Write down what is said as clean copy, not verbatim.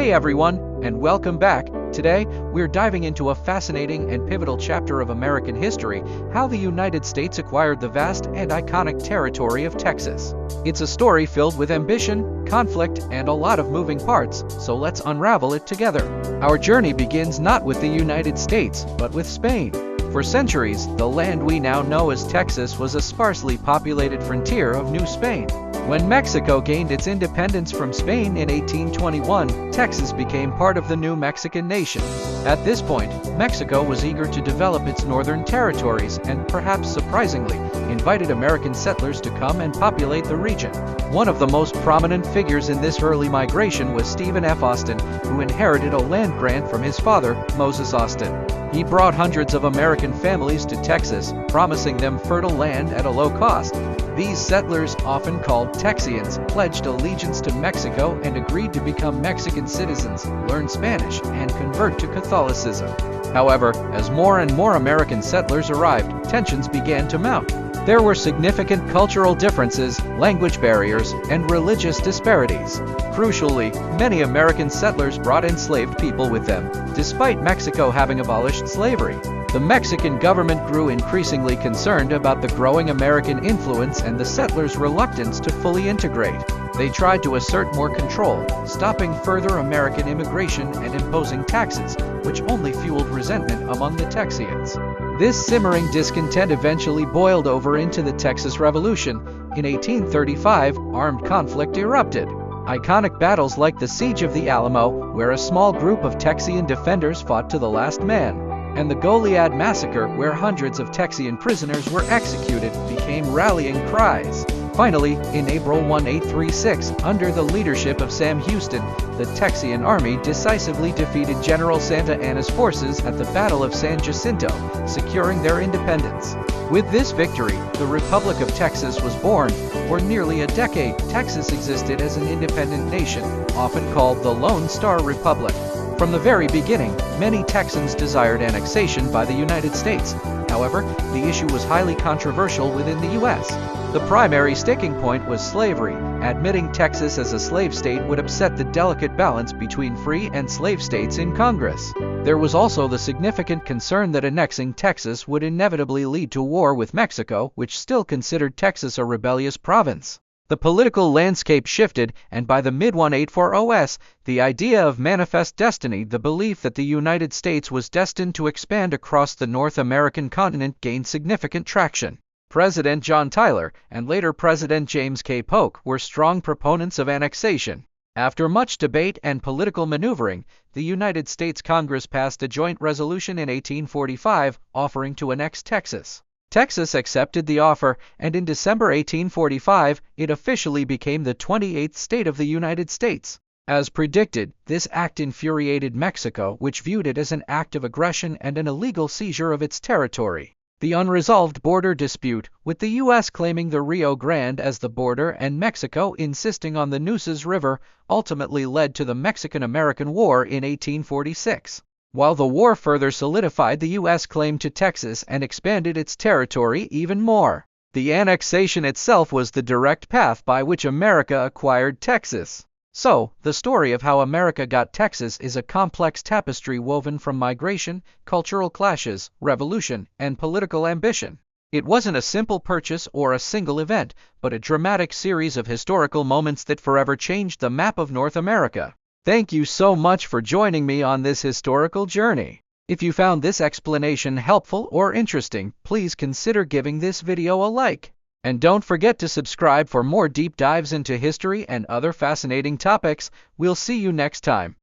Hey everyone, and welcome back. Today, we're diving into a fascinating and pivotal chapter of American history, how the United States acquired the vast and iconic territory of Texas. It's a story filled with ambition, conflict, and a lot of moving parts, so let's unravel it together. Our journey begins not with the United States, but with Spain. For centuries, the land we now know as Texas was a sparsely populated frontier of New Spain. When Mexico gained its independence from Spain in 1821, Texas became part of the new Mexican nation. At this point, Mexico was eager to develop its northern territories and, perhaps surprisingly, invited American settlers to come and populate the region. One of the most prominent figures in this early migration was Stephen F. Austin, who inherited a land grant from his father, Moses Austin. He brought hundreds of American families to Texas, promising them fertile land at a low cost. These settlers, often called Texians, pledged allegiance to Mexico and agreed to become Mexican citizens, learn Spanish, and convert to Catholicism. However, as more and more American settlers arrived, tensions began to mount. There were significant cultural differences, language barriers, and religious disparities. Crucially, many American settlers brought enslaved people with them, despite Mexico having abolished slavery. The Mexican government grew increasingly concerned about the growing American influence and the settlers' reluctance to fully integrate. They tried to assert more control, stopping further American immigration and imposing taxes, which only fueled resentment among the Texians. This simmering discontent eventually boiled over into the Texas Revolution. In 1835, armed conflict erupted. Iconic battles like the Siege of the Alamo, where a small group of Texian defenders fought to the last man, and the Goliad Massacre, where hundreds of Texian prisoners were executed, became rallying cries. Finally, in April 1836, under the leadership of Sam Houston, the Texian army decisively defeated General Santa Anna's forces at the Battle of San Jacinto, securing their independence. With this victory, the Republic of Texas was born. For nearly a decade, Texas existed as an independent nation, often called the Lone Star Republic. From the very beginning, many Texans desired annexation by the United States. However, the issue was highly controversial within the U.S. The primary sticking point was slavery. Admitting Texas as a slave state would upset the delicate balance between free and slave states in Congress. There was also the significant concern that annexing Texas would inevitably lead to war with Mexico, which still considered Texas a rebellious province. The political landscape shifted, and by the mid-1840s, the idea of manifest destiny, the belief that the United States was destined to expand across the North American continent, gained significant traction. President John Tyler, and later President James K. Polk, were strong proponents of annexation. After much debate and political maneuvering, the United States Congress passed a joint resolution in 1845 offering to annex Texas. Texas accepted the offer, and in December 1845, it officially became the 28th state of the United States. As predicted, this act infuriated Mexico, which viewed it as an act of aggression and an illegal seizure of its territory. The unresolved border dispute, with the U.S. claiming the Rio Grande as the border and Mexico insisting on the Nueces River, ultimately led to the Mexican-American War in 1846. While the war further solidified the U.S. claim to Texas and expanded its territory even more, the annexation itself was the direct path by which America acquired Texas. So, the story of how America got Texas is a complex tapestry woven from migration, cultural clashes, revolution, and political ambition. It wasn't a simple purchase or a single event, but a dramatic series of historical moments that forever changed the map of North America. Thank you so much for joining me on this historical journey. If you found this explanation helpful or interesting, please consider giving this video a like. And don't forget to subscribe for more deep dives into history and other fascinating topics. We'll see you next time.